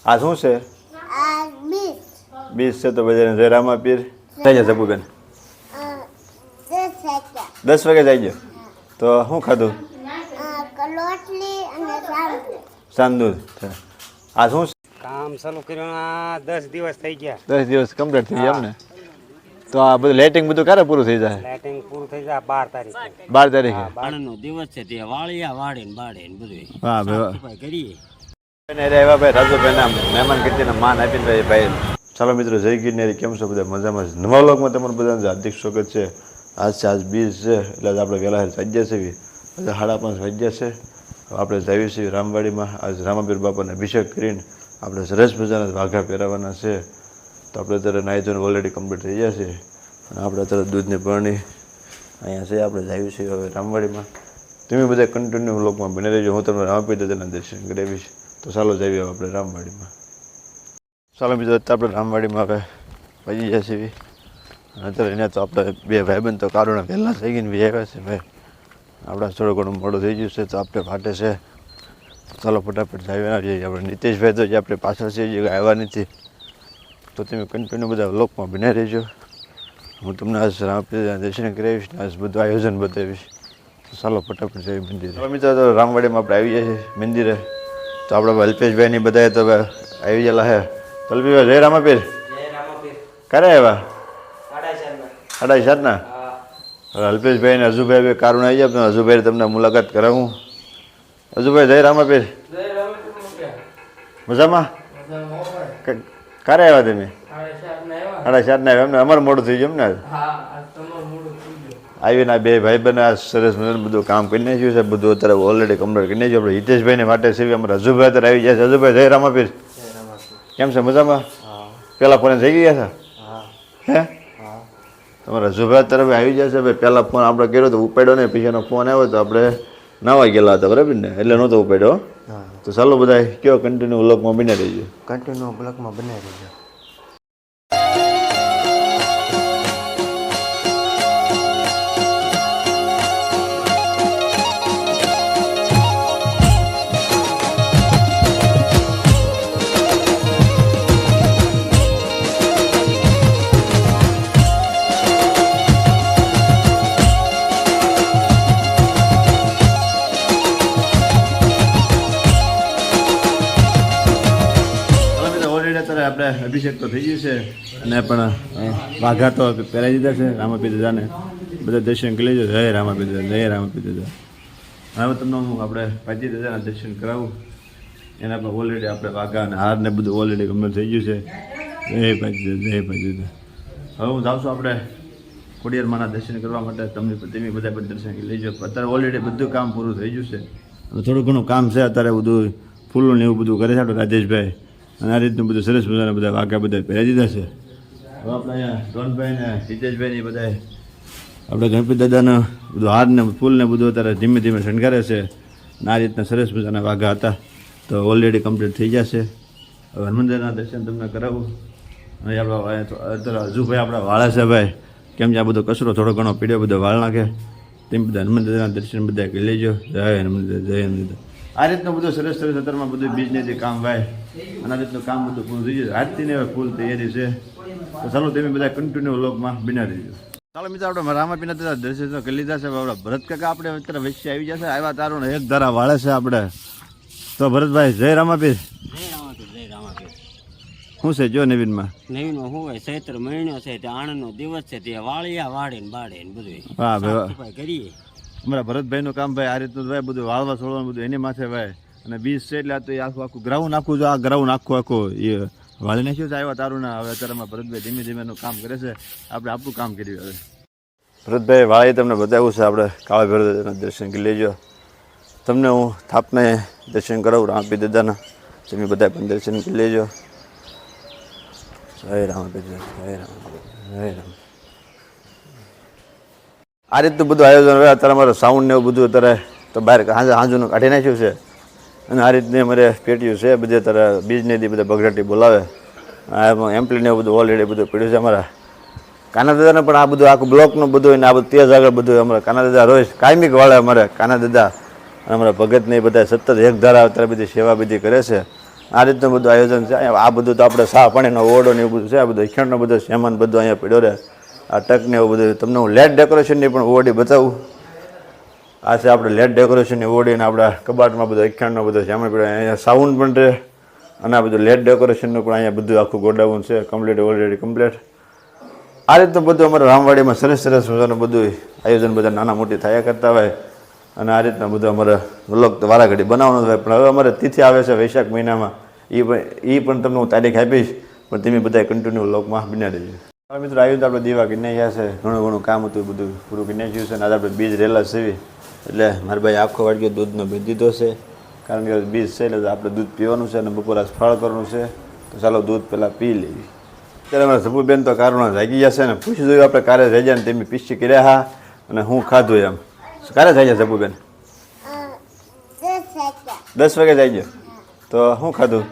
આ શું છે? બીજ છે. તો બધાને જય રામાપીર. થઈ જશે સબુબેન 10 વાગે જાય ગયો. તો શું ખાધું? સાંદૂધ. આ શું છે? કામ ચાલુ કર્યું 10 દિવસ થઈ ગયા. 10 દિવસ કમ્પ્લીટ થઈ ગયા એમ ને? તો આ બધું લાઇટિંગ બધું ક્યારે પૂરું થઈ જાય? લાઇટિંગ પૂરું થઈ જાય 12 તારીખે. 12 તારીખે. બાળનો દિવસ છે તે વાળિયા વાળે ને બાળે ને બધું. હા ભાઈ કરીએ. એવા ભાઈ રાજુભાઈના મહેમાન ગતિના માન આપીને ભાઈ. ચાલો મિત્રો, જય ગિરનારી. કેમ છો બધા? મજામાં. નવા વ્લોગમાં તમારું બધાને હાર્દિક સ્વાગત છે. આજ બીજ છે એટલે આપણે વહેલા વાગ્યા છે. બધા 5:30 વાગ્યા છે. આપણે જઈએ છીએ રામવાડીમાં. આજ રામાપીર બાપાને અભિષેક કરીને આપણે સરસ મજાના વાઘા પહેરાવવાના છે. તો આપણે અત્યારે નાહી ધોઈને ઓલરેડી કમ્પ્લીટ થઈ ગયા છે. અને આપણે અત્યારે દૂધની બરણી અહીંયા છે. આપણે જઈએ છીએ હવે રામવાડીમાં. તમે બધા કન્ટિન્યુ વ્લોગમાં બની રહેજો. હું તમને રામાપીર દાદાના દર્શન કરાવીશ. તો ચાલો જઈએ આપણે રામવાડીમાં. ચાલો મિત્રો, આપણે રામવાડીમાં હવે પહોંચી ગયા છીએ. અત્યારે એને તો આપણે બે ભાઈબંધ તો કારોના પહેલાં થઈ ગઈને બી આવ્યા છે ભાઈ. આપણા થોડું ઘણું મોડું થઈ ગયું છે તો આપણે ફાટે છે. ચાલો ફટાફટ જઈએ. આપણે નીતેશભાઈ તો જે આપણે પાછળ છે જે આવ્યા નથી. તો તમે કન્ટિન્યુ બધા વ્લોગમાં બની રહેજો. હું તમને આજ રામપીરના દર્શન કરાવીશ ને આજ બધું આયોજન બતાવીશ. તો ચાલો ફટાફટ જઈએ મંદિરે. મિત્રો તો રામવાડીમાં આપણે આવી ગયા છીએ મંદિરે. તો આપણે અલ્પેશભાઈની બધા તો આવી ગયેલા હે. અલ્પેશભાઈ જય રામાપીર. ક્યારે આવ્યા? 7:30. હવે અલ્પેશભાઈ ને હજુભાઈ કારું આવી જાય. હજુભાઈ તમને મુલાકાત કરાવું. હજુભાઈ જય રામાપીર. મજામાં? ક્યારે આવ્યા તમે? 7:30 આવ્યા એમને? અમારું મોડું થઈ ગયું એમ ને? આવીને બે ભાઈ બને આ સરસ મજાનું બધું કામ કરી નાખ્યું છે. બધું અત્યારે ઓલરેડી કમ્પ્લીટ કરી નાખ્યું. આપણે હિતેશભાઈને માટે છે. અમારા હજુભાઈ અત્યારે આવી ગયા છે. હજુભાઈ જય રામાપીર. કેમ છે? મજામાં? પેલા ફોન થઈ ગયા છે? હે? તમારા હજુભાઈ અત્યારે આવી ગયા છે. ભાઈ પહેલાં ફોન આપણે કર્યો તો ઉપાડ્યો ને. પછીનો ફોન આવ્યો તો આપણે નાવા ગયેલા હતા બરાબર ને? એટલે નહોતો ઉપાડ્યો. તો ચાલો બધા કયો કન્ટિન્યુ બ્લોગમાં બને રહીજો. કન્ટિન્યુ બ્લોકમાં બને રહીજો. આપણે અભિષેક તો થઈ ગયું છે અને પણ વાઘા તો પહેરાવી દીધા છે રામાપીર દાદાને. બધા દર્શન કરી લેજો. જય રામાપીર દાદા, જય રામાપીર દાદા. હવે તમને હું આપણે પાજી દાદાના દર્શન કરાવું. એના પર ઓલરેડી આપણે વાઘા અને હાર ને બધું ઓલરેડી કમ્પ્લીટ થઈ ગયું છે. જય પાજી દાદા, જય પાજી દાદા. હવે હું જાઉં છું આપણે ખોડિયારમાંના દર્શન કરવા માટે. તમે બધા પણ દર્શન કરી લેજો. અત્યારે ઓલરેડી બધું કામ પૂરું થઈ ગયું છે. થોડું ઘણું કામ છે અત્યારે. બધું ફૂલું ને એવું બધું કરે છે આપણે રાજેશભાઈ. અને આ રીતનું બધું સરસ મજાના બધા વાઘા બધા પહેરી દીધા છે. હવે આપણે અહીંયા ડોનભાઈ ને હિતેશભાઈ બધા આપણે ગણપતિ દાદાના બધું હાર ને ફૂલ ને બધું અત્યારે ધીમે ધીમે શણગારે છે. અને આ રીતના સરસ મજાના વાઘા હતા તો ઓલરેડી કમ્પ્લીટ થઈ જશે. હવે હનુમાનદાના દર્શન તમને કરાવું. અને આપણા અત્યારે હજુભાઈ આપણા વાળા છે ભાઈ. કેમ કે આ બધો કચરો થોડો ઘણો પીડ્યો બધો વાળ નાખે. તેમ બધા હનુમાન દાદાના દર્શન બધા કરી લેજો. જય હનુમાન દાદા, જય હનુમાન દાદા. આ રીતનું બધું સરસ સરસ અત્યારમાં બધું બિઝનેસથી કામ ભાઈ. અને આ રીતનું કામ બધું પૂરું થઈ જાય. આજથી ને ફૂલ તૈયારી છે. તો ચાલો તમે બધા કન્ટિન્યુ વ્લોગમાં બના રહીજો. ચાલો મિત્રો, આપણે રામાપીરના દાદા દર્શન કરી લીધા છે. આપણે ભરત કાકા આપણે અત્યારે વચ્ચે આવી જશે. આવ્યા તારું એક ધારા વાળે છે આપણે. તો ભરતભાઈ જય રામાપીર. જય રામાપીર, જય રામાપીર. શું છે જો નવીનમાં? નવીનમાં શું હોય? ચૈત્ર મહિનો છે તે આણંદનો દિવસ છે તે વાળિયા વાળે ને બાળે ને બધું. હા ભાઈ કરીએ. અમારા ભરતભાઈનું કામ ભાઈ આ રીતનું ભાઈ બધું વાળવા છોડવાનું બધું એની માથે ભાઈ. અને બીજ છે એટલે આ તો આખું ગ્રાઉન્ડ આખું જો આ ગ્રાઉન્ડ આખું એ વાળી નાખ્યું છે. આવ્યા તારું ના. હવે અત્યારે ભરતભાઈ ધીમે ધીમેનું કામ કરે છે. આપણે આપણું કામ કર્યું. હવે ભરતભાઈ વાળી તમને બતાવ્યું છે. આપણે કાળા ભરતના દર્શન કરી લેજો. તમને હું થાપને દર્શન કરાવું રામાપીર દાદાના. તમે બધા પણ દર્શન કરી લેજો. જય રામાપીર, જય રામ, જય રામ. આ રીતનું બધું આયોજન હવે અત્યારે અમારે સાઉન્ડ ને એવું બધું અત્યારે તો બહાર હાંજુનું કાઢી નાખ્યું છે. અને આ રીતની અમારે પેટીયું છે બધે અત્યારે બીજનેથી બધા બગડાટી બોલાવે. એમ્પ્લીને એવું બધું ઓલરેડી બધું પડ્યું છે. અમારા કાના દાદાને પણ આ બધું આખું બ્લોકનું બધું ને આ બધું તેજ આગળ બધું અમારા કાના દાદા રોજ કાયમિક વાળે અમારે કાના દાદા અને અમારા ભગતને બધા સતત એક ધારા અત્યારે બધી સેવા બધી કરે છે. આ રીતનું બધું આયોજન છે. આ બધું તો આપણે સા પાણીનો ઓરડો ને એવું બધું છે. આ બધું ખેડનો બધો સામાન બધું અહીંયા પડ્યો રહે. આ ટક ને એવું બધું તમને હું લેટ ડેકોરેશનની પણ ઓરડી બતાવું. આ છે આપણે લેટ ડેકોરેશનની ઓરડી ને આપણા કબાટમાં બધો અખ્યાણનો બધો સામાન પડ્યો. અહીંયા સાઉન્ડ પણ રહે અને આ બધું લેટ ડેકોરેશનનું પણ અહીંયા બધું આખું ગોડાઉન છે કમ્પ્લીટ, ઓલરેડી કમ્પ્લીટ. આ રીતનું બધું અમારા રામવાડીમાં સરસ સરસ મજાનું બધું આયોજન બધા નાના મોટી થયા કરતા હોય. અને આ રીતના બધું અમારે વ્લોગ તો વારાઘડી બનાવવાનું હોય. પણ હવે અમારે તિથિ આવે છે વૈશાખ મહિનામાં, એ પણ તમને હું તારીખ આપીશ, પણ તમે બધા કન્ટિન્યુ વ્લોગમાં બન્યા રહેજો. હવે મિત્રો આવ્યું તો આપણે દીવા કિન્યા ગયા છે, ઘણું ઘણું કામ હતું, બધું પૂરું કિન્યા ગયું છે. અને આજે આપણે બીજ રેલા સેવી એટલે મારા ભાઈ આખો વાટક્યો દૂધનો ભેજ દીધો છે, કારણ કે બીજ છે એટલે આપણે દૂધ પીવાનું છે અને બપોરા ફળ કરવાનું છે. તો ચાલો દૂધ પહેલાં પી લેવી. અત્યારે અમારા સબુબેન તો કારણો જાગી જશે ને પૂછી જોયું આપણે કારે જઈ જાય ને તેમી પીસી કર્યા હા અને હું ખાધું એમ. કારે જાય છે સબુબેન? 10 વાગે જાય ગયો. તો શું ખાધું?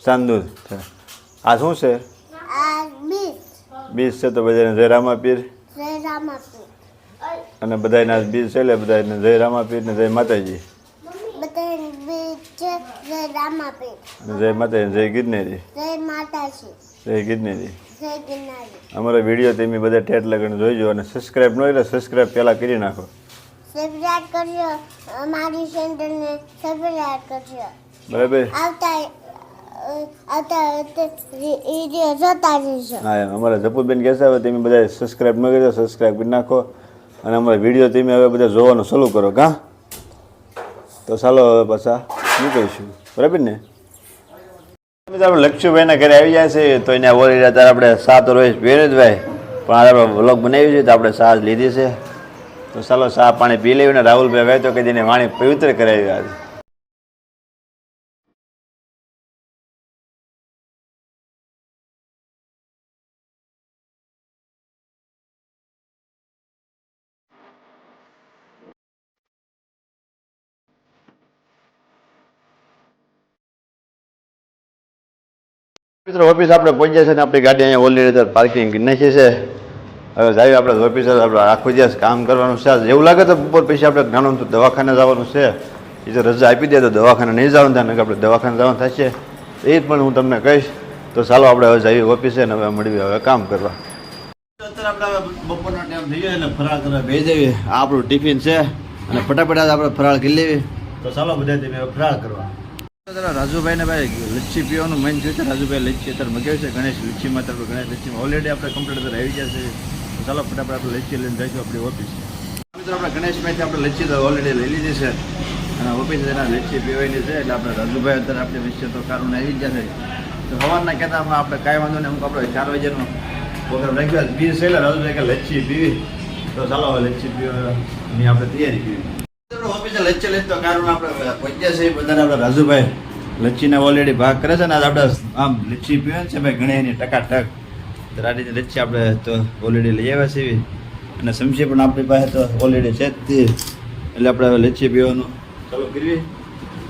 સાંદૂધ. આ શું છે? બીજ છે. તો બધાને જય રામાપીર અને બધાના બીજ છે એટલે બધાને જય રામાપીર ને જય માતાજી અને જય માતાજી, જય ગિરનારી, જય ગિરનારી. અમારો વિડીયો તમે બધા ઠેઠ લગન જોઈજો અને સબસ્ક્રાઇબ ન એટલે સબસ્ક્રાઇબ પહેલાં કરી નાખો. સબસ્ક્રાઇબ કરજો, અમારી ચેનલને સબસ્ક્રાઇબ કરજો. બરાબર? આવતા વિડીયો જોતા રહેજો. હા, અમારા જપુબેન કહેશે હવે તમે બધા સબસ્ક્રાઇબ ન કરજો, સબસ્ક્રાઇબ કરી નાખો અને અમારા વિડીયો તમે હવે બધા જોવાનું ચાલુ કરો. કાં તો ચાલો હવે પાછા નીકળીશું. બરાબર ને? આપણે લક્ષુભાઈના ઘરે આવી જાય છે તો એને ઓલી અત્યારે આપણે 7 રોજ પહેરેજભાઈ પણ આજે આપણે વ્લોગ બનાવી છે તો આપણે ચા લીધી છે. તો ચાલો ચા પાણી પી લેવી ને રાહુલભાઈ હવે તો કે જેને વાણી પવિત્ર કરાવી આજે. મિત્રો ઓફિસ આપણે પહોંચ્યા છે ને આપણી ગાડી અહીંયા ઓલરેડી પાર્કિંગ કરી નાખી છે. હવે જાય આપણે ઓફિસ આપણે આખો દિવસ કામ કરવાનું છે. એવું લાગે તો બપોર પછી આપણે ઘણું તો દવાખાને જવાનું છે. એ તો રજા આપી દે તો દવાખાને નહીં જવાનું થાય ને આપણે દવાખાને જવાનું થશે એ જ પણ હું તમને કહીશ. તો ચાલો આપણે હવે જઈએ ઓફિસે ને હવે મળીએ હવે કામ કરવા. અત્યારે આપણે બપોરનો ટાઈમ થઈ ગયો એટલે ફરાળ કરવા બે જઈએ. આ આપણું ટિફિન છે અને ફટાફટ આપણે ફરાળ કરી લેવી. તો ચાલો બધા તમે હવે ફરાળ કરવા. રાજુભાઈને ભાઈ લચ્છી પીવાનું મન થયું છે. રાજુભાઈ લચ્છી અત્યારે મગાવ્યું છે ગણેશ લચ્છીમાં. અત્યારે ગણેશ લચ્છીમાં ઓલરેડી આપણે કમ્પ્લીટ અત્યારે આવી ગયા છે. તો ચાલો ફટાફટ આપણે લચ્છી લઈને જઈશું આપણી ઓફિસ. મિત્રો આપણે ગણેશભાઈથી આપણે લચ્છી તો ઓલરેડી લઈ લીધી છે અને ઓફિસ એના લચ્છી પીવાની છે એટલે આપણે રાજુભાઈ અત્યારે આપણે વિશે તો કારણે આવી ગયા છે. તો સવારના કહેતા આપણે કાંઈ વાંધો નહીં, અમુક આપણે 4 વાગ્યાનો પ્રોગ્રામ રાખ્યો બીજ છે એટલે રાજુભાઈ કે લચ્છી પીવી. તો ચાલો હવે લચ્છી પીવાની આપણે તૈયારી કરી. ઓફિસે લચ્છી લઈને તો કારણ આપણે પહોંચ્યા છે બધાને આપણે રાજુભાઈ લચ્છીના ઓલરેડી ભાગ કરે છે ને આજે આપણે આમ લચ્છી પીવે છે ભાઈ ઘણી એની ટકાટક. તો રાડીની લચ્છી આપણે તો ઓલરેડી લઈ આવ્યા છીએ અને સમજી પણ આપણી પાસે તો ઓલરેડી છે જ તે એટલે આપણે હવે લચ્છી પીવાનું ચાલુ કરવી.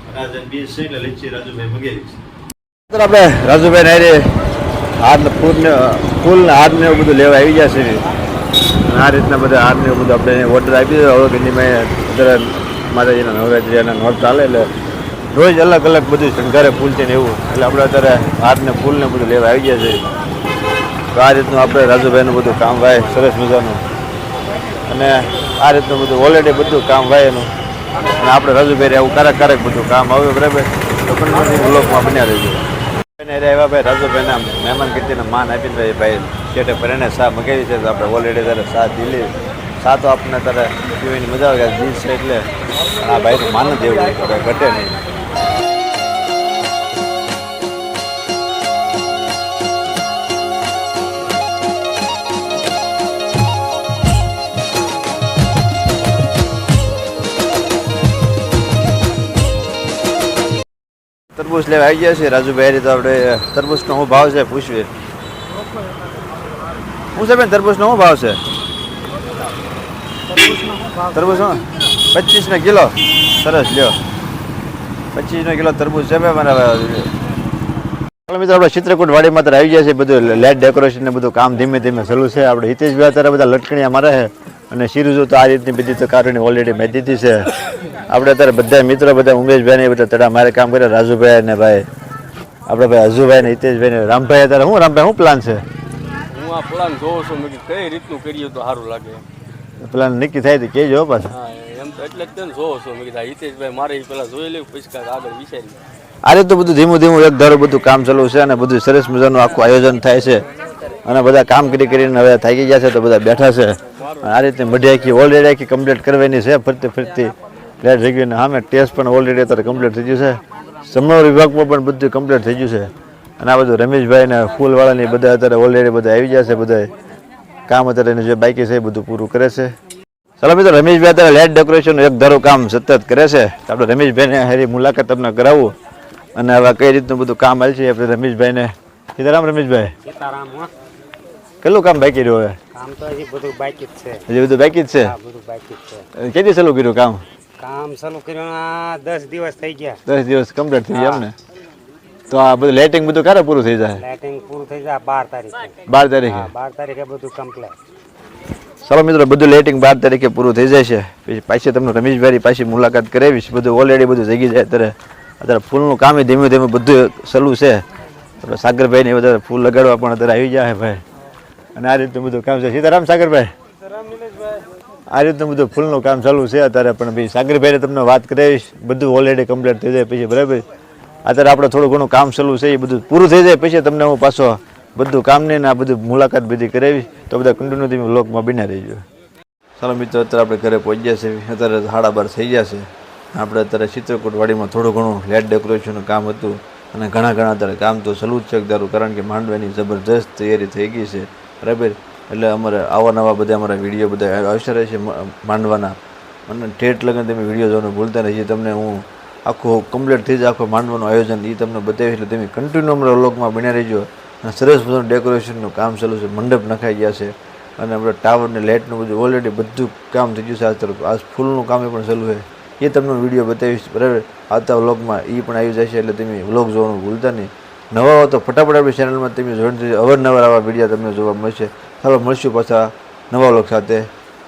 અને આજે બીજ છે એટલે લચ્છી રાજુભાઈ મગાવી છે. આપણે રાજુભાઈ નાયરે હાથ ફૂલ ને હાથ ને એવું બધું લેવા આવી ગયા છે. આ રીતના બધા હાથ ને એવું બધું આપણે ઓર્ડર આપી દીધો. હવે ઘરની અત્યારે માતાજીના નવરાત્રિ અને નોટ ચાલે એટલે રોજ અલગ અલગ બધું શણગારે ફૂલ છે ને એવું એટલે આપણે અત્યારે હાથને ફૂલ ને બધું લેવા આવી ગયા છે. તો આ રીતનું આપણે રાજુભાઈનું બધું કામ વાય સરસ મજાનું અને આ રીતનું બધું ઓલરેડી બધું કામ વાય એનું અને આપણે રાજુભાઈ આવું કારક બધું કામ આવે. બરાબર? તો પણ બ્લોકમાં બન્યા રહેજો. આવ્યા ભાઈ રાજુભાઈના મહેમાન કીર્તિને માન આપીને ભાઈ શેઠે ભરીને શા મગાવી છે. તો આપણે ઓલરેડી ત્યારે શા દીલી શા તો આપણને ત્યારે પીવાની મજા આવે બીજ છે એટલે આ ભાઈનું માન જ એવું ઘટે નહીં. તરબૂચ લેવા આવી ગયા છે રાજુભાઈ. તો આપણે તરબૂચનો શું ભાવ છે પૂછવી. શું છે બેન તરબૂચનો શું ભાવ છે? તરબૂચ 25 કિલો. સરસ લ્યો 25 કિલો તરબૂચ છે ભાઈ મારા. મિત્રો આપણે ચિત્રકૂટ વાડીમાં અત્યારે આવી ગયા છે. બધું લાઇટ ડેકોરેશન ને બધું કામ ધીમે ધીમે ચાલુ છે. આપણે હિતેશભાઈ અત્યારે બધા લટકણીયા મારે છે અને સિરીઝો તો આ રીતની બધી તો કારોની ઓલરેડી મેં દીધી છે. આપણે અત્યારે બધા મિત્રો બધા ઉમેશભાઈ ને બધા તડા મારે કામ કરે, રાજુભાઈ ને ભાઈ આપણે ભાઈ હજુભાઈ ને હિતેશભાઈ ને રામભાઈ. અત્યારે રામભાઈ શું પ્લાન છે? હું આ પ્લાન જોઉં છું મેં કઈ રીતનું કરીએ તો સારું લાગે. પ્લાન નક્કી થાય તો કહેજો પાછા. હા એમ તો એટલે જ તેને જોઉં છું મેં કીધા હિતેશભાઈ મારે એ પેલા જોઈ લેવું પછી કાંઈક આગળ વિચારી. આ રીતે બધું ધીમું ધીમું એક ધારું બધું કામ ચાલુ છે અને બધું સરસ મજાનું આખું આયોજન થાય છે અને બધા કામ કરીને હવે થાકી ગયા છે તો બધા બેઠા છે. આ રીતે મઢી આખી ઓલરેડી આખી કમ્પ્લીટ કરવાની છે. ફરતી લેટ થઈ ગયું. સામે ટેસ્ટ પણ ઓલરેડી અત્યારે કમ્પ્લીટ થઈ ગયું છે. સમય વિભાગમાં પણ બધું કમ્પ્લીટ થઈ ગયું છે. અને આ બધું રમેશભાઈ ને ફૂલવાળાની બધા અત્યારે ઓલરેડી બધા આવી ગયા છે. બધા કામ અત્યારે એનું જે બાકી છે એ બધું પૂરું કરે છે. ચાલો મિત્રો, રમેશભાઈ અત્યારે લાઇટ ડેકોરેશનનું એક ધારું કામ સતત કરે છે. આપણે રમેશભાઈને હારી મુલાકાત તમને કરાવું અને હવે કઈ રીતનું બધું કામ હાલ છે આપણે રમેશભાઈને. સીતારામ રમેશભાઈ, સીતારામ. કેટલું કામ બાકી રહ્યું હવે? કામ તો હજી બધું બાકી જ છે. હજી બધું બાકી જ છે? બધું બાકી જ છે. કેટલી ચાલુ કર્યું કામ? કામ ચાલુ કર્યું 10 દિવસ થઈ ગયા. 10 દિવસ કમ્પ્લીટ થઈ ગયા એમને? તો આ બધું લાઇટિંગ બધું ક્યારે પૂરું થઈ જાય? લાઇટિંગ પૂરું થઈ જાય 12 તારીખે. 12 તારીખે? 12 તારીખે બધું કમ્પ્લીટ. ચાલો મિત્રો, બધું લાઇટિંગ 12 તારીખે પૂરું થઈ જાય છે. પછી પાછી તમને રમેશભાઈ પાછી મુલાકાત કરાવીશ. બધું ઓલરેડી બધું જગી જાય. અત્યારે ફૂલનું કામ ધીમે ધીમે બધું ચાલુ છે. આપણે સાગરભાઈ ને બધા ફૂલ લગાડવા પણ અત્યારે આવી જાય ભાઈ. અને આ રીતનું બધું કામ છે. સીતારામ સાગરભાઈ. આ રીતનું બધું ફૂલનું કામ ચાલુ છે અત્યારે. પણ ભાઈ સાગરભાઈને તમને વાત કરાવીશ. બધું ઓલરેડી કમ્પ્લીટ થઈ જાય પછી બરાબર. અત્યારે આપણે થોડું ઘણું કામ ચાલુ છે એ બધું પૂરું થઈ જાય પછી તમને હું પાછો બધું કામને આ બધું મુલાકાત બધી કરાવીશ. તો બધા કન્ટિન્યુ વ્લોગમાં બન્યા રહીજો. ચાલો મિત્રો, અત્યારે આપણે ઘરે પહોંચી ગયા છે. અત્યારે 12:30 થઈ ગયા છે. આપણે અત્યારે ચિત્રકૂટ વાડીમાં થોડું ઘણું લાઇટ ડેકોરેશનનું કામ હતું અને ઘણા અત્યારે કામ તો ચાલુ જ છે દારૂ. કારણ કે માંડવાની જબરદસ્ત તૈયારી થઈ ગઈ છે બરાબર. એટલે અમારે આવા બધા અમારા વિડીયો બધા આવશે રહે છે માંડવાના. અને ઠેઠ લગન તમે વિડીયો જોવાનું ભૂલતા નહીં. તમને હું આખું કમ્પ્લીટ થઈ જાય આખું માંડવાનું આયોજન એ તમને બતાવીશ. એટલે તમે કન્ટિન્યુ અમારા વ્લોગમાં બન્યા રહીજો. અને સરસ મજાનું ડેકોરેશનનું કામ ચાલુ છે. મંડપ નખાઈ ગયા છે અને આપણે ટાવરને લાઇટનું બધું ઓલરેડી બધું કામ થઈ ગયું છે. આ તરફ આ ફૂલનું કામ પણ ચાલુ છે. એ તમને વિડીયો બતાવીશ બરાબર. આવતા વ્લોગમાં એ પણ આવી જશે. એટલે તમે વ્લોગ જોવાનું ભૂલતા નહીં. નવા હો તો ફટાફટ આપણી ચેનલમાં તમે જોઈન થઈ અવારનવાર આવા વિડીયો તમને જોવા મળશે. ચાલો મળશું પાછા નવા વ્લોગ સાથે.